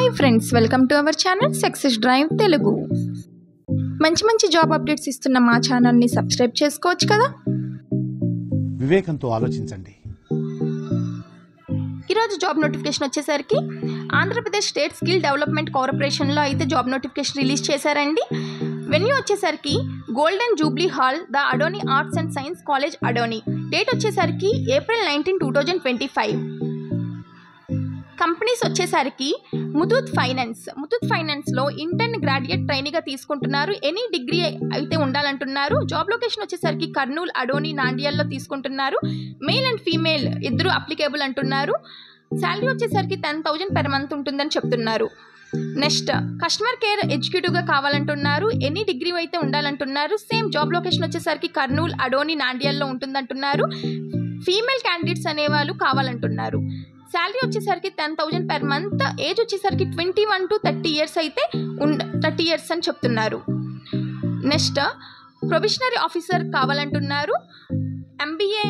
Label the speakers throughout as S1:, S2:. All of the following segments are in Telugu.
S1: Hi friends, welcome to our channel success drive Telugu. మంచి జాబ్ అప్డేట్స్ ఇస్తున్న మా ఛానల్ని సబ్స్క్రైబ్ చేసుకోవచ్చు కదా.
S2: వివేకంతో ఆలోచించండి.
S1: ఈరోజు జాబ్ నోటిఫికేషన్ వచ్చేసరికి ఆంధ్రప్రదేశ్ స్టేట్ స్కిల్ డెవలప్మెంట్ కార్పొరేషన్లో అయితే జాబ్ నోటిఫికేషన్ రిలీజ్ చేశారండి. వెన్యూ వచ్చేసరికి golden jubilee hall, the Adoni arts and science college Adoni. Date వచ్చేసరికి April 19, 2025. కంపెనీస్ వచ్చేసరికి ముతూట్ ఫైనాన్స్లో ఇంటర్న్ గ్రాడ్యుయేట్ ట్రైనీగా తీసుకుంటున్నారు. ఎనీ డిగ్రీ అయితే ఉండాలంటున్నారు. జాబ్ లొకేషన్ వచ్చేసరికి కర్నూలు, అడోని, నాండియాల్లో తీసుకుంటున్నారు. మేల్ అండ్ ఫీమేల్ ఇద్దరు అప్లికేబుల్ అంటున్నారు. శాలరీ వచ్చేసరికి 10,000 per month ఉంటుందని చెప్తున్నారు. నెక్స్ట్ కస్టమర్ కేర్ ఎగ్జిక్యూటివ్గా కావాలంటున్నారు. ఎనీ డిగ్రీ అయితే ఉండాలంటున్నారు. సేమ్ జాబ్ లొకేషన్ వచ్చేసరికి కర్నూలు, అడోని, నాండియాల్లో ఉంటుందంటున్నారు. ఫీమేల్ క్యాండిడేట్స్ అనేవాళ్ళు కావాలంటున్నారు. శాలరీ వచ్చేసరికి 10,000 per month. ఏజ్ వచ్చేసరికి 21 to 30 years అయితే 30 years అని చెప్తున్నారు. నెక్స్ట్ ప్రొబేషనరీ ఆఫీసర్ కావాలంటున్నారు. MBA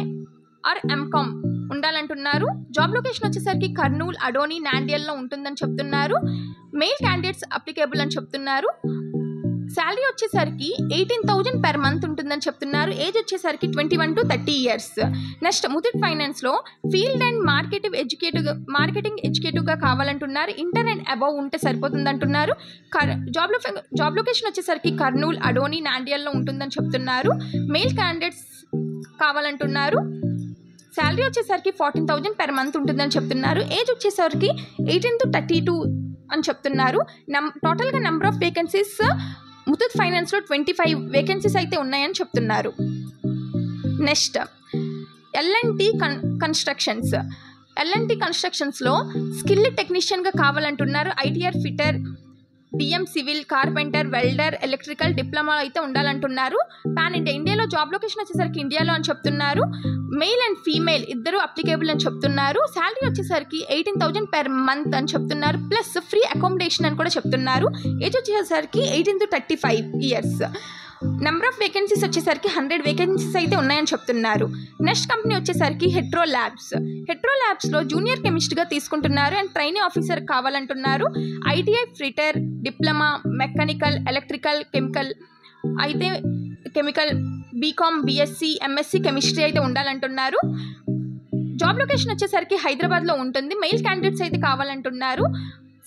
S1: ఆర్ MCOM ఉండాలంటున్నారు. జాబ్ లొకేషన్ వచ్చేసరికి కర్నూలు, అడోని, నాండియాల్లో ఉంటుందని చెప్తున్నారు. మెయిల్ క్యాండిడేట్స్ అప్లికేబుల్ అని చెప్తున్నారు. శాలరీ వచ్చేసరికి 18,000 per month ఉంటుందని చెప్తున్నారు. ఏజ్ వచ్చేసరికి 21 to 30 years. నెక్స్ట్ ముతూట్ ఫైనాన్స్లో ఫీల్డ్ అండ్ మార్కెటింగ్ ఎగ్జిక్యూటివ్గా కావాలంటున్నారు. ఇంటర్ అండ్ అబవ్ ఉంటే సరిపోతుంది అంటున్నారు. జాబ్ లొకేషన్ వచ్చేసరికి కర్నూలు, అడోని, నాండియాల్లో ఉంటుందని చెప్తున్నారు. మెయిల్ క్యాండిడేట్స్ కావాలంటున్నారు. శాలరీ వచ్చేసరికి 14,000 per month ఉంటుందని చెప్తున్నారు. ఏజ్ వచ్చేసరికి 18 to 32 అని చెప్తున్నారు. టోటల్గా నెంబర్ ఆఫ్ వేకెన్సీస్ ముతూట్ ఫైనాన్స్లో 25 వేకెన్సీస్ అయితే ఉన్నాయని చెప్తున్నారు. నెక్స్ట్ L&T కన్స్ట్రక్షన్స్లో స్కిల్ టెక్నీషియన్గా కావాలంటున్నారు. ITR fitter, DM civil, carpenter, welder, electrical diploma అయితే ఉండాలంటున్నారు. పాన్ ఇండియాలో జాబ్ లొకేషన్ వచ్చేసరికి ఇండియాలో అని చెప్తున్నారు. మెయిల్ అండ్ ఫీమేల్ ఇద్దరు అప్లికేబుల్ అని చెప్తున్నారు. శాలరీ వచ్చేసరికి 18,000 per month అని చెప్తున్నారు. ప్లస్ ఫ్రీ అకామిడేషన్ అని కూడా చెప్తున్నారు. ఏజ్ వచ్చేసరికి 18 to 35 years. Number of vacancies వచ్చేసరికి 100 వేకెన్సీస్ అయితే ఉన్నాయని చెప్తున్నారు. నెక్స్ట్ కంపెనీ వచ్చేసరికి హెట్రో ల్యాబ్స్లో జూనియర్ కెమిస్ట్గా తీసుకుంటున్నారు. అండ్ ట్రైనింగ్ ఆఫీసర్ కావాలంటున్నారు. ITI fitter, diploma, mechanical, electrical, chemical, BCom, BSc, MSc chemistry అయితే ఉండాలంటున్నారు. జాబ్ లొకేషన్ వచ్చేసరికి హైదరాబాద్లో ఉంటుంది. మెయిల్ క్యాండిడేట్స్ అయితే కావాలంటున్నారు.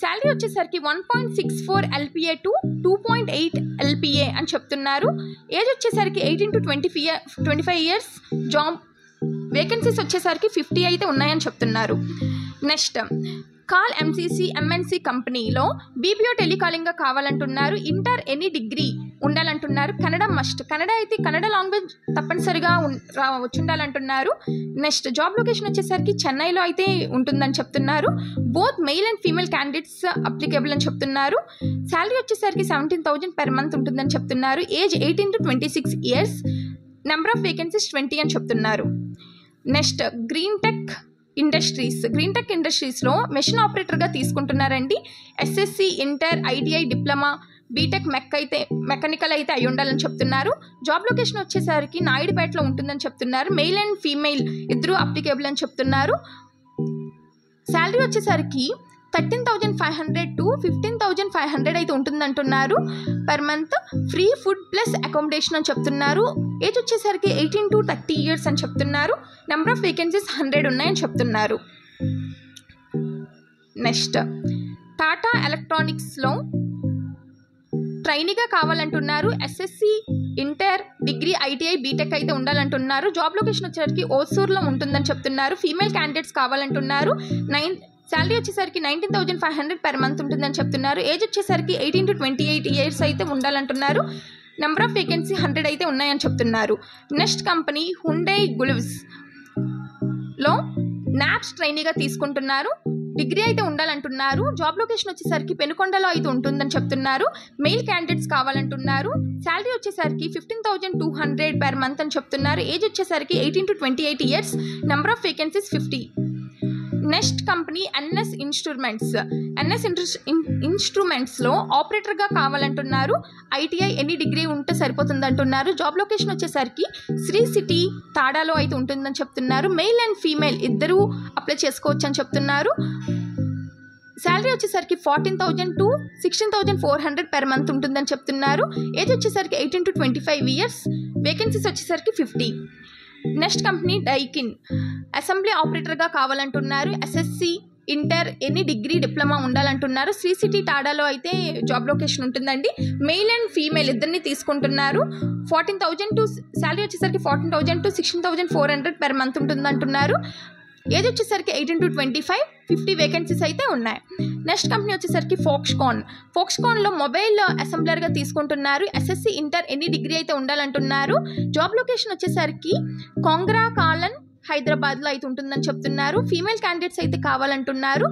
S1: శాలరీ వచ్చేసరికి 1.64 LPA టు 2.8 LPA అని చెప్తున్నారు. ఏజ్ వచ్చేసరికి 18 to 25 years. జాబ్ వేకెన్సీస్ వచ్చేసరికి 50 అయితే ఉన్నాయని చెప్తున్నారు. నెక్స్ట్ కాల్ MNC కంపెనీలో BPO టెలికాలింగ్గా కావాలంటున్నారు. ఇంటర్ ఎనీ డిగ్రీ ఉండాలంటున్నారు. కన్నడ లాంగ్వేజ్ తప్పనిసరిగా వచ్చి ఉండాలంటున్నారు. నెక్స్ట్ జాబ్ లొకేషన్ వచ్చేసరికి చెన్నైలో అయితే ఉంటుందని చెప్తున్నారు. Both male and female candidates applicable అని చెప్తున్నారు. శాలరీ వచ్చేసరికి 17,000 per month ఉంటుందని చెప్తున్నారు. Age 18 to 26 years. Number of vacancies 20 అని చెప్తున్నారు. నెక్స్ట్ గ్రీన్ టెక్ ఇండస్ట్రీస్లో మెషిన్ ఆపరేటర్గా తీసుకుంటున్నారండి. SSC, inter, ITI, diploma, BTech, mechanical అయితే అయి ఉండాలని చెప్తున్నారు. జాబ్ లొకేషన్ వచ్చేసరికి నాయుడుపేటలో ఉంటుందని చెప్తున్నారు. మెయిల్ అండ్ ఫీమేల్ ఇద్దరు అప్లికేబుల్ అని చెప్తున్నారు. శాలరీ వచ్చేసరికి 13,500 to 15,500 అయితే ఉంటుందంటున్నారు per month. Free food plus accommodation అని చెప్తున్నారు. ఏజ్ వచ్చేసరికి 18 to 30 years అని చెప్తున్నారు. నెంబర్ ఆఫ్ వేకెన్సీస్ 100 ఉన్నాయని చెప్తున్నారు. నెక్స్ట్ టాటా ఎలక్ట్రానిక్స్లో ట్రైనీగా కావాలంటున్నారు. SSC, inter, degree, ITI, B Tech అయితే ఉండాలంటున్నారు. జాబ్ లొకేషన్ వచ్చేసరికి ఓసూర్లో ఉంటుందని చెప్తున్నారు. ఫీమేల్ క్యాండిడేట్స్ కావాలంటున్నారు. శాలరీ వచ్చేసరికి 19,500 per month ఉంటుందని చెప్తున్నారు. ఏజ్ వచ్చేసరికి 18 to 28 years అయితే ఉండాలంటున్నారు. నెంబర్ ఆఫ్ వేకెన్సీ 100 అయితే ఉన్నాయని చెప్తున్నారు. నెక్స్ట్ కంపెనీ హుండై గులివ్స్లో NAPS ట్రైనీగా తీసుకుంటున్నారు. డిగ్రీ అయితే ఉండాలంటున్నారు. జాబ్ లొకేషన్ వచ్చేసరికి పెనుకొండలో అయితే ఉంటుందని చెప్తున్నారు. మెయిల్ క్యాండిడేట్స్ కావాలంటున్నారు. శాలరీ వచ్చేసరికి 15,200 per month అని చెప్తున్నారు. ఏజ్ వచ్చేసరికి 18 to 28 years. Number of vacancies 50. Next company NS ఇన్స్ట్రుమెంట్స్లో ఆపరేటర్గా కావాలంటున్నారు. ITI ఎనీ డిగ్రీ ఉంటే సరిపోతుంది అంటున్నారు. జాబ్ లొకేషన్ వచ్చేసరికి శ్రీ సిటీ, తాడాలో అయితే ఉంటుందని చెప్తున్నారు. మెయిల్ అండ్ ఫీమేల్ ఇద్దరూ అప్లై చేసుకోవచ్చు అని చెప్తున్నారు. శాలరీ వచ్చేసరికి 14,000 to 16,400 పర్ మంత్ ఉంటుందని చెప్తున్నారు. ఏజ్ వచ్చేసరికి 18 to 25 ఇయర్స్. వేకెన్సీస్ వచ్చేసరికి 50. నెక్స్ట్ కంపెనీ డైకిన్, అసెంబ్లీ ఆపరేటర్గా కావాలంటున్నారు. SSC, inter, any degree, diploma ఉండాలంటున్నారు. శ్రీ సిటీ టాడాలో అయితే జాబ్ లొకేషన్ ఉంటుందండి. మెయిల్ అండ్ ఫీమేల్ ఇద్దరిని తీసుకుంటున్నారు. 14,000 to శాలరీ వచ్చేసరికి 14,000 to 16,400 పర్ మంత్ ఉంటుందంటున్నారు. ఏజ్ వచ్చేసరికి 18 to 25, 50 వేకెన్సీస్ అయితే ఉన్నాయి. నెక్స్ట్ కంపెనీ వచ్చేసరికి ఫోక్స్కాన్లో మొబైల్ అసెంబ్లర్గా తీసుకుంటున్నారు. ఎస్ఎస్సి, ఇంటర్, ఎనీ డిగ్రీ అయితే ఉండాలంటున్నారు. జాబ్ లొకేషన్ వచ్చేసరికి కాంగ్రా కాలన్, హైదరాబాద్లో అయితే ఉంటుందని చెప్తున్నారు. ఫీమేల్ క్యాండిడేట్స్ అయితే కావాలంటున్నారు.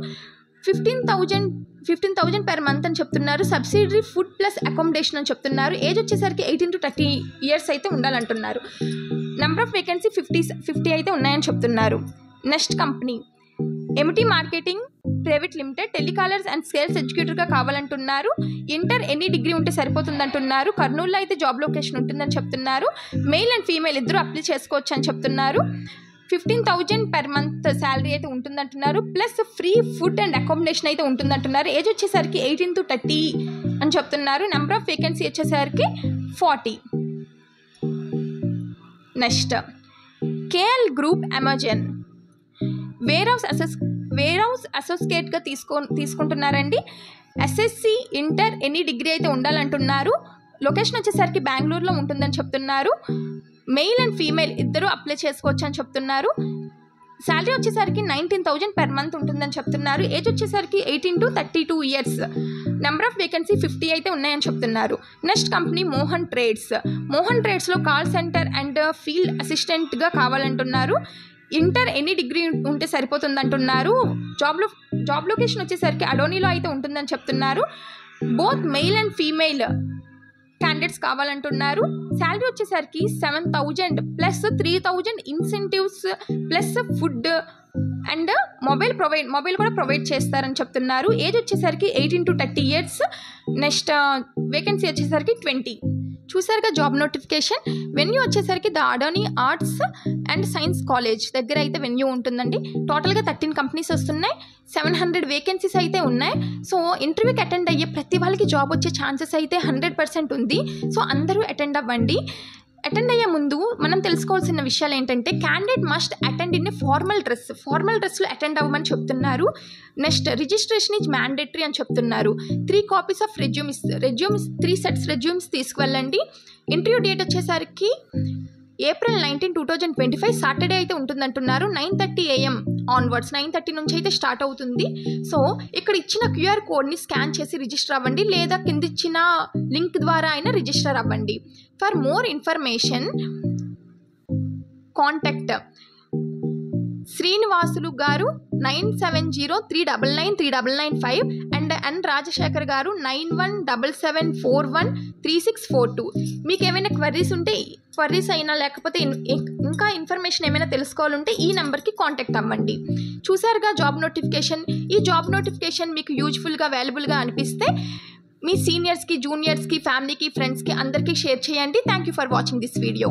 S1: 15,000 పర్ మంత్ అని చెప్తున్నారు. సబ్సిడరీ ఫుడ్ ప్లస్ అకామిడేషన్ అని చెప్తున్నారు. ఏజ్ వచ్చేసరికి 18 to 30 ఇయర్స్ అయితే ఉండాలంటున్నారు. నెంబర్ ఆఫ్ వేకెన్సీ 50 అయితే ఉన్నాయని చెప్తున్నారు. Next company MT marketing private limited, telecallers and sales ఎగ్జిక్యూటివ్గా కావాలంటున్నారు. ఇంటర్, ఎనీ డిగ్రీ ఉంటే సరిపోతుందంటున్నారు. కర్నూలులో అయితే జాబ్ లొకేషన్ ఉంటుందని చెప్తున్నారు. మెయిల్ అండ్ ఫీమేల్ ఇద్దరు అప్లై చేసుకోవచ్చు అని చెప్తున్నారు. 15,000 పర్ మంత్ శాలరీ అయితే ఉంటుందంటున్నారు. Plus free food and accommodation అయితే ఉంటుందంటున్నారు. ఏజ్ వచ్చేసరికి 18 to 30 అని చెప్తున్నారు. నెంబర్ ఆఫ్ వేకెన్సీ వచ్చేసరికి 40. Next KL group Amazon warehouse అసోసియేట్గా తీసుకుంటున్నారండి. ఎస్ఎస్సి, ఇంటర్, ఎనీ డిగ్రీ అయితే ఉండాలంటున్నారు. లొకేషన్ వచ్చేసరికి బెంగళూరులో ఉంటుందని చెప్తున్నారు. మెయిల్ అండ్ ఫీమేల్ ఇద్దరు అప్లై చేసుకోవచ్చు అని చెప్తున్నారు. శాలరీ వచ్చేసరికి 19,000 పర్ మంత్ ఉంటుందని చెప్తున్నారు. ఏజ్ వచ్చేసరికి 18 to 32 years. Number of vacancy 50 అయితే ఉన్నాయని చెప్తున్నారు. నెక్స్ట్ కంపెనీ మోహన్ ట్రేడ్స్లో కాల్ సెంటర్ అండ్ ఫీల్డ్ అసిస్టెంట్గా కావాలంటున్నారు. ఇంటర్, ఎనీ డిగ్రీ ఉంటే సరిపోతుందంటున్నారు. జాబ్ లొకేషన్ వచ్చేసరికి అడోనీలో అయితే ఉంటుందని చెప్తున్నారు. Both male and female candidates కావాలంటున్నారు. శాలరీ వచ్చేసరికి 7,000 plus 3,000 incentives plus food and mobile కూడా ప్రొవైడ్ చేస్తారని చెప్తున్నారు. ఏజ్ వచ్చేసరికి 18 to 30 ఇయర్స్. నెక్స్ట్ వేకెన్సీ వచ్చేసరికి 20. చూసారుగా జాబ్ నోటిఫికేషన్. వెన్యూ వచ్చేసరికి the Adoni arts and science college దగ్గర అయితే వెన్యూ ఉంటుందండి. టోటల్గా 13 కంపెనీస్ వస్తున్నాయి. 700 వేకెన్సీస్ అయితే ఉన్నాయి. సో ఇంటర్వ్యూకి అటెండ్ అయ్యే ప్రతి వాళ్ళకి జాబ్ వచ్చే ఛాన్సెస్ అయితే 100% ఉంది. సో అందరూ అటెండ్ అవ్వండి. అటెండ్ అయ్యే ముందు మనం తెలుసుకోవాల్సిన విషయాలు ఏంటంటే candidate must attend in a formal డ్రెస్లో అటెండ్ అవ్వమని చెప్తున్నారు. నెక్స్ట్ రిజిస్ట్రేషన్ ఈజ్ మ్యాండేటరీ అని చెప్తున్నారు. 3 copies of resumes 3 sets resumes తీసుకువెళ్ళండి. ఇంటర్వ్యూ డేట్ వచ్చేసరికి April 19, 2025 సాటర్డే అయితే ఉంటుందంటున్నారు. 9:30 AM ఆన్వర్డ్స్ 9:30 నుంచి అయితే స్టార్ట్ అవుతుంది. సో ఇక్కడ ఇచ్చిన QR కోడ్ని స్కాన్ చేసి రిజిస్టర్ అవ్వండి, లేదా కింద ఇచ్చిన లింక్ ద్వారా అయినా రిజిస్టర్ అవ్వండి. For more information contact Srinivasulu గారు 9703993995 అండ్ ఎన్ రాజశేఖర్ గారు 9177413642. మీకు ఏమైనా క్వరీస్ అయినా లేకపోతే ఇంకా ఇన్ఫర్మేషన్ ఏమైనా తెలుసుకోవాలంటే ఈ నెంబర్కి కాంటాక్ట్ అవ్వండి. చూసారుగా జాబ్ నోటిఫికేషన్. ఈ జాబ్ నోటిఫికేషన్ మీకు యూజ్ఫుల్గా వాల్యుబుల్గా అనిపిస్తే మీ సీనియర్స్కి, జూనియర్స్కి, ఫ్యామిలీకి, ఫ్రెండ్స్కి అందరికీ షేర్ చేయండి. Thank you for watching this video.